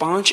5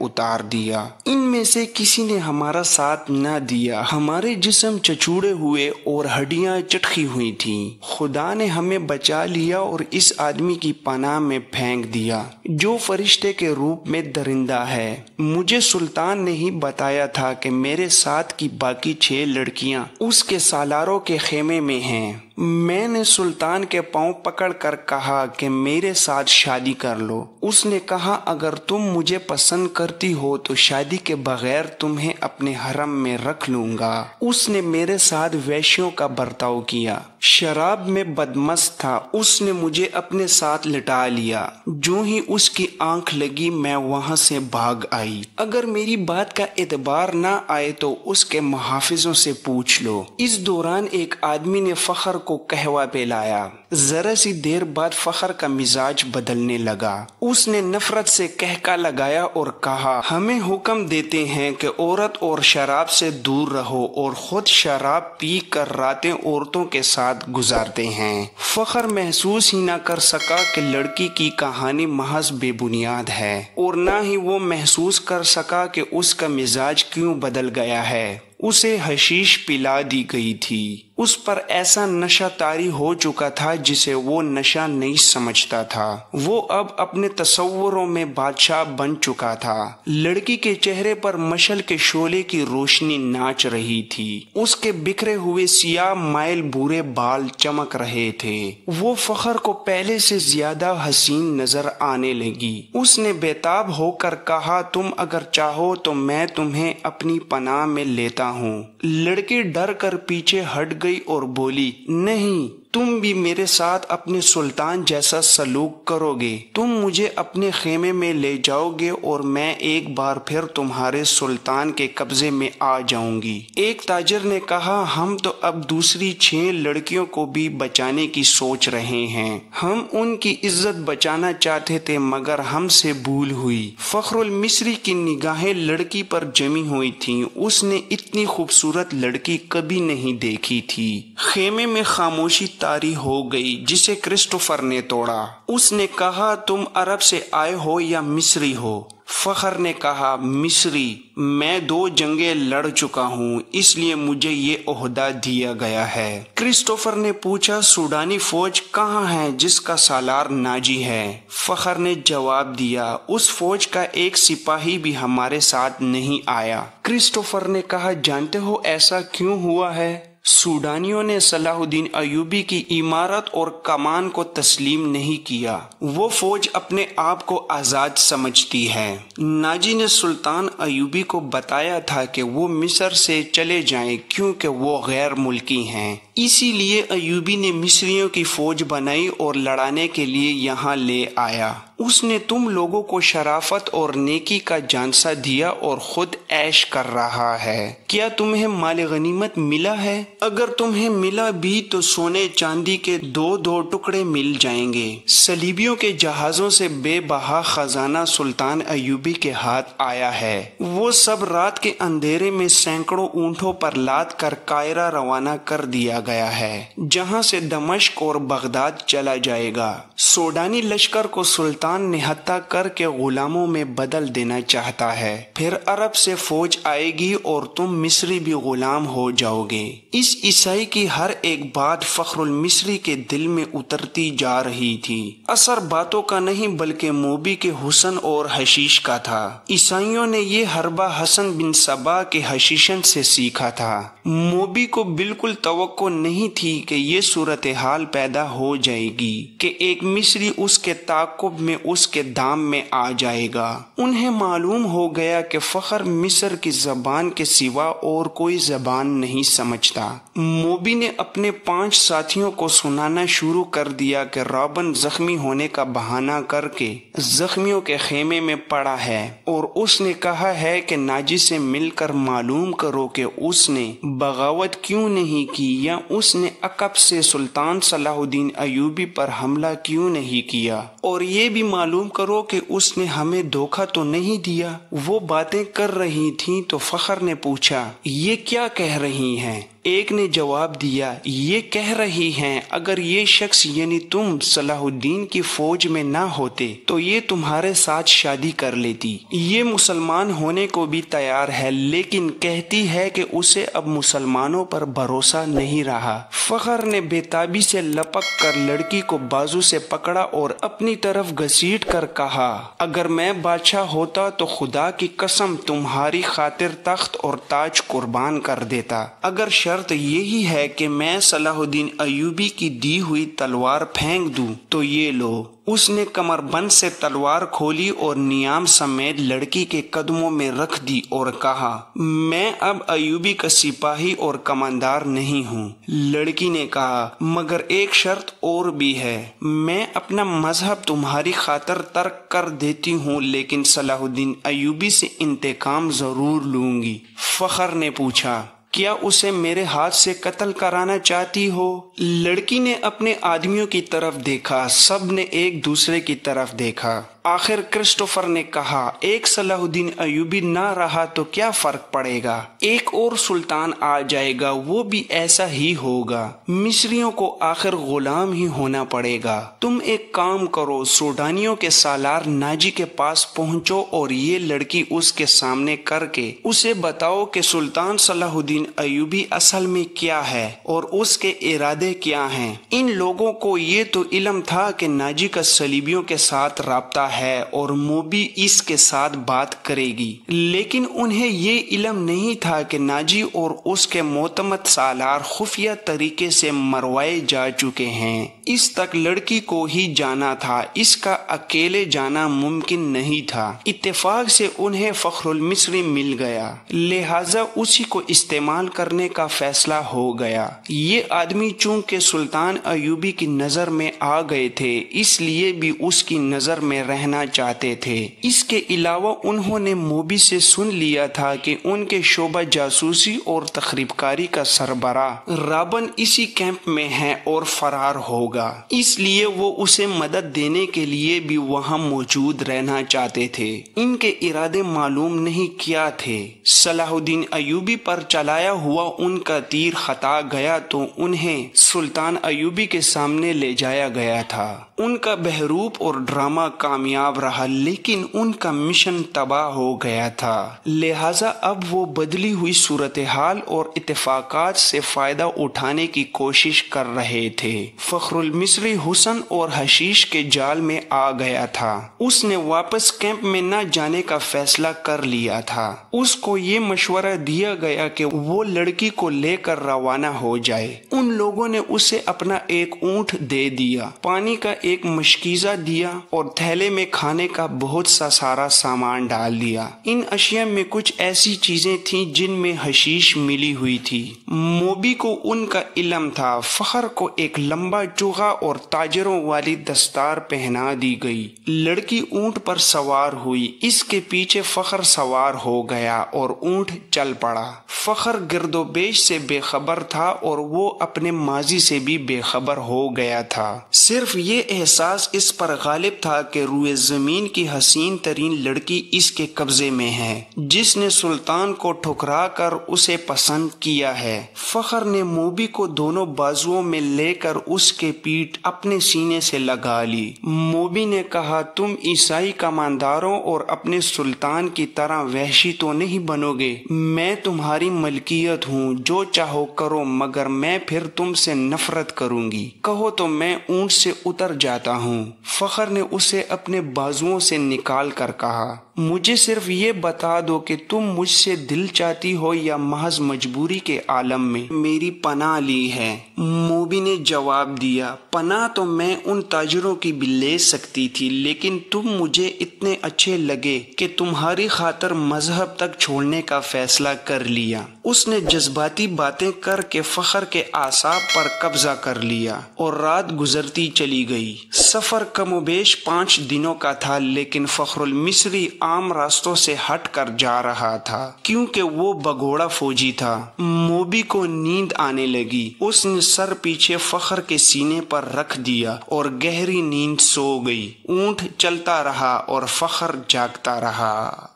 اتار دیا۔ ان میں سے کسی نے ہمارا ساتھ نہ دیا، ہمارے جسم چچوڑے ہوئے اور ہڈیاں چٹکی ہوئی تھیں۔ خدا نے ہمیں بچا لیا اور اس آدمی کی پناہ میں پھینک دیا جو فرشتے کے روپ میں درندہ ہے۔ مجھے سلطان نے ہی بتایا تھا کہ میرے ساتھ کی باقی 6 لڑکیاں اس کے سالاروں کے خیمے میں ہیں۔ میں نے سلطان کے پاؤں پکڑ کر کہا کہ میرے ساتھ شادی کر لو۔ اس نے کہا اگر تم مجھے پسند کرتی ہو تو شادی کے بغیر تمہیں اپنے حرم میں رکھ لوں گا۔ اس نے میرے ساتھ ویشیوں کا برتاؤ کیا، شراب میں بدمست تھا، اس نے مجھے اپنے ساتھ لٹا لیا۔ جو ہی اس کی آنکھ لگی میں وہاں سے بھاگ آئی۔ اگر میری بات کا اعتبار نہ آئے تو اس کے محافظوں سے پوچھ لو۔ اس دوران ایک آدمی نے فخر کو قہوہ پلایا۔ ذرا سی دیر بعد فخر کا مزاج بدلنے لگا۔ اس نے نفرت سے قہقہ لگایا اور کہا ہمیں حکم دیتے ہیں کہ عورت اور شراب سے دور رہو، اور خود شراب پی کر راتیں عورتوں کے ساتھ گزارتے ہیں۔ فخر محسوس ہی نہ کر سکا کہ لڑکی کی کہانی محض بے بنیاد ہے، اور نہ ہی وہ محسوس کر سکا کہ اس کا مزاج کیوں بدل گیا ہے۔ اسے حشیش پلا دی گئی تھی۔ اس پر ایسا نشہ طاری ہو چکا تھا جسے وہ نشہ نہیں سمجھتا تھا۔ وہ اب اپنے تصوروں میں بادشاہ بن چکا تھا۔ لڑکی کے چہرے پر مشعل کے شعلے کی روشنی ناچ رہی تھی۔ اس کے بکھرے ہوئے سیاہ مائل بورے بال چمک رہے تھے۔ وہ فخر کو پہلے سے زیادہ حسین نظر آنے لگی۔ اس نے بےتاب ہو کر کہا تم اگر چاہو تو میں تمہیں اپنی پناہ میں لیتا ہوں۔ لڑکی ڈر کر پیچھے ہٹ گئی اور بولی نہیں، تم بھی میرے ساتھ اپنے سلطان جیسا سلوک کرو گے۔ تم مجھے اپنے خیمے میں لے جاؤ گے اور میں ایک بار پھر تمہارے سلطان کے قبضے میں آ جاؤں گی۔ ایک تاجر نے کہا ہم تو اب دوسری 6 لڑکیوں کو بھی بچانے کی سوچ رہے ہیں۔ ہم ان کی عزت بچانا چاہتے تھے مگر ہم سے بھول ہوئی۔ فخر المصری کی نگاہیں لڑکی پر جمی ہوئی تھیں۔ اس نے اتنی خوبصورت لڑکی کبھی نہیں دیکھی تھی۔ خیمے میں خاموشی طاری ہو گئی جسے کرسٹوفر نے توڑا۔ اس نے کہا تم عرب سے آئے ہو یا مصری ہو؟ فخر نے کہا مصری، میں 2 جنگیں لڑ چکا ہوں اس لیے مجھے یہ عہدہ دیا گیا ہے۔ کرسٹوفر نے پوچھا سوڈانی فوج کہاں ہے جس کا سالار ناجی ہے؟ فخر نے جواب دیا اس فوج کا ایک سپاہی بھی ہمارے ساتھ نہیں آیا۔ کرسٹوفر نے کہا جانتے ہو ایسا کیوں ہوا ہے؟ سوڈانیوں نے صلاح الدین ایوبی کی عمارت اور کمان کو تسلیم نہیں کیا۔ وہ فوج اپنے آپ کو آزاد سمجھتی ہے۔ ناجی نے سلطان ایوبی کو بتایا تھا کہ وہ مصر سے چلے جائیں کیونکہ وہ غیر ملکی ہیں۔ اسی لیے ایوبی نے مصریوں کی فوج بنائی اور لڑانے کے لیے یہاں لے آیا۔ اس نے تم لوگوں کو شرافت اور نیکی کا جانسہ دیا اور خود عیش کر رہا ہے۔ کیا تمہیں مال غنیمت ملا ہے؟ اگر تمہیں ملا بھی تو سونے چاندی کے 2 ٹکڑے مل جائیں گے۔ صلیبیوں کے جہازوں سے بے بہا خزانہ سلطان ایوبی کے ہاتھ آیا ہے۔ وہ سب رات کے اندھیرے میں سینکڑوں اونٹوں پر لاد کر قاہرہ روانہ کر دیا گیا ہے جہاں سے دمشق اور بغداد چلا جائے گا۔ سوڈانی لشکر کو سلطان نہتہ کر کے غلاموں میں بدل دینا چاہتا ہے۔ پھر عرب سے فوج آئے گی اور تم مصری بھی غلام ہو جاؤ گے۔ اس عیسائی کی ہر ایک بات فخر المصری کے دل میں اترتی جا رہی تھی۔ اثر باتوں کا نہیں بلکہ موبی کے حسن اور حشیش کا تھا۔ عیسائیوں نے یہ حربہ حسن بن صبا کے حشیشن سے سیکھا تھا۔ موبی کو بالکل توقع نہیں تھی کہ یہ صورتحال پیدا ہو جائے گی کہ ایک مصری اس کے تعاقب میں اس کے دام میں آ جائے گا۔ انہیں معلوم ہو گیا کہ فخر مصر کی زبان کے سوا اور کوئی زبان نہیں سمجھتا۔ موبی نے اپنے 5 ساتھیوں کو سنانا شروع کر دیا کہ رابن زخمی ہونے کا بہانہ کر کے زخمیوں کے خیمے میں پڑا ہے اور اس نے کہا ہے کہ ناجی سے مل کر معلوم کرو کہ اس نے بغاوت کیوں نہیں کی یا اس نے عقب سے سلطان صلاح الدین ایوبی پر حملہ کیوں نہیں کیا، اور یہ بھی معلوم کرو کہ اس نے ہمیں دھوکہ تو نہیں دیا۔ وہ باتیں کر رہی تھیں تو فخر نے پوچھا یہ کیا کہہ رہی ہیں؟ ایک نے جواب دیا، یہ کہہ رہی ہیں اگر یہ شخص یعنی تم صلاح الدین کی فوج میں نہ ہوتے تو یہ تمہارے ساتھ شادی کر لیتی۔ یہ مسلمان ہونے کو بھی تیار ہے لیکن کہتی ہے کہ اسے اب مسلمانوں پر بھروسہ نہیں رہا۔ فخر نے بے تابی سے لپک کر لڑکی کو بازو سے پکڑا اور اپنی طرف گھسیٹ کر کہا، اگر میں بادشاہ ہوتا تو خدا کی قسم تمہاری خاطر تخت اور تاج قربان کر دیتا، اگر شرط یہی ہے کہ میں صلاح الدین ایوبی کی دی ہوئی تلوار پھینک دوں تو یہ لو۔ اس نے کمر بند سے تلوار کھولی اور نیام سمیت لڑکی کے قدموں میں رکھ دی اور کہا، میں اب ایوبی کا سپاہی اور کماندار نہیں ہوں۔ لڑکی نے کہا، مگر ایک شرط اور بھی ہے، میں اپنا مذہب تمہاری خاطر ترک کر دیتی ہوں لیکن صلاح الدین ایوبی سے انتقام ضرور لوں گی۔ فخر نے پوچھا، کیا اسے میرے ہاتھ سے قتل کرانا چاہتی ہو؟ لڑکی نے اپنے آدمیوں کی طرف دیکھا، سب نے ایک دوسرے کی طرف دیکھا۔ آخر کرسٹوفر نے کہا، ایک صلاح الدین ایوبی نہ رہا تو کیا فرق پڑے گا، ایک اور سلطان آ جائے گا، وہ بھی ایسا ہی ہوگا، مصریوں کو آخر غلام ہی ہونا پڑے گا۔ تم ایک کام کرو، سوڈانیوں کے سالار ناجی کے پاس پہنچو اور یہ لڑکی اس کے سامنے کر کے اسے بتاؤ کہ سلطان صلاح الدین ایوبی اصل میں کیا ہے اور اس کے ارادے کیا ہیں۔ ان لوگوں کو یہ تو علم تھا کہ ناجی کا صلیبیوں کے ساتھ رابطہ ہے اور موبی اس کے ساتھ بات کرے گی، لیکن انہیں یہ علم نہیں تھا کہ ناجی اور اس کے معتمد سالار خفیہ طریقے سے مروائے جا چکے ہیں۔ اس تک لڑکی کو ہی جانا تھا، اس کا اکیلے جانا ممکن نہیں تھا۔ اتفاق سے انہیں فخر المصری مل گیا، لہٰذا اسی کو استعمال کرنے کا فیصلہ ہو گیا۔ یہ آدمی چونکہ سلطان ایوبی کی نظر میں آ گئے تھے اس لیے بھی اس کی نظر میں رہنا چاہتے تھے۔ اس کے علاوہ انہوں نے موبی سے سن لیا تھا کہ ان کے شعبہ جاسوسی اور تخریب کاری کا سربراہ رابن اسی کیمپ میں ہے اور فرار ہوگا، اس لیے وہ اسے مدد دینے کے لیے بھی وہاں موجود رہنا چاہتے تھے۔ ان کے ارادے معلوم نہیں کیا تھے۔ صلاح الدین ایوبی پر چلایا ہوا ان کا تیر خطا گیا تو انہیں سلطان ایوبی کے سامنے لے جایا گیا تھا۔ ان کا بہروپ اور ڈرامہ کامیاب رہا لیکن ان کا مشن تباہ ہو گیا تھا، لہٰذا اب وہ بدلی ہوئی صورتحال اور اتفاقات سے فائدہ اٹھانے کی کوشش کر رہے تھے۔ فخر المصری حسن اور حشیش کے جال میں آ گیا تھا۔ اس نے واپس کیمپ میں نہ جانے کا فیصلہ کر لیا تھا۔ اس کو یہ مشورہ دیا گیا کہ وہ لڑکی کو لے کر روانہ ہو جائے۔ ان لوگوں نے اسے اپنا ایک اونٹ دے دیا، پانی کا ایک مشکیزہ دیا اور تھیلے میں کھانے کا بہت سا سارا سامان ڈال دیا۔ ان اشیاء میں کچھ ایسی چیزیں تھیں جن میں حشیش ملی ہوئی تھی۔ موبی کو ان کا علم تھا۔ فخر کو ایک لمبا چوغا اور تاجروں والی دستار پہنا دی گئی۔ لڑکی اونٹ پر سوار ہوئی، اس کے پیچھے فخر سوار ہو گیا اور اونٹ چل پڑا۔ فخر گرد و پیش سے بے خبر تھا اور وہ اپنے ماضی سے بھی بے خبر ہو گیا تھا۔ صرف یہ احساس اس پر غالب تھا کہ روئے زمین کی حسین ترین لڑکی اس کے قبضے میں ہے، جس نے سلطان کو ٹھکرا کر اسے پسند کیا ہے۔ فخر نے موبی کو دونوں بازوؤں میں لے کر اس کے پیٹھ اپنے سینے سے لگا لی۔ موبی نے کہا، تم عیسائی کمانداروں اور اپنے سلطان کی طرح وحشی تو نہیں بنو گے؟ میں تمہاری ملکیت ہوں، جو چاہو کرو، مگر میں پھر تم سے نفرت کروں گی۔ کہو تو میں اونٹ سے اتر جاتا ہوں۔ فخر نے اسے اپنے بازوؤں سے نکال کر کہا، مجھے صرف یہ بتا دو کہ تم مجھ سے دل چاہتی ہو یا محض مجبوری کے عالم میں میری پناہ لی ہے؟ موبی نے جواب دیا، پناہ تو میں ان تاجروں کی بھی لے سکتی تھی لیکن تم مجھے اتنے اچھے لگے کہ تمہاری خاطر مذہب تک چھوڑنے کا فیصلہ کر لیا۔ اس نے جذباتی باتیں کر کے فخر کے اعصاب پر قبضہ کر لیا اور رات گزرتی چلی گئی۔ سفر کم و بیش 5 دنوں کا تھا لیکن فخر المصری عام راستوں سے ہٹ کر جا رہا تھا کیونکہ وہ بگھوڑا فوجی تھا۔ موبی کو نیند آنے لگی۔ اس نے سر پیچھے فخر کے سینے پر رکھ دیا اور گہری نیند سو گئی۔ اونٹ چلتا رہا اور فخر جاگتا رہا۔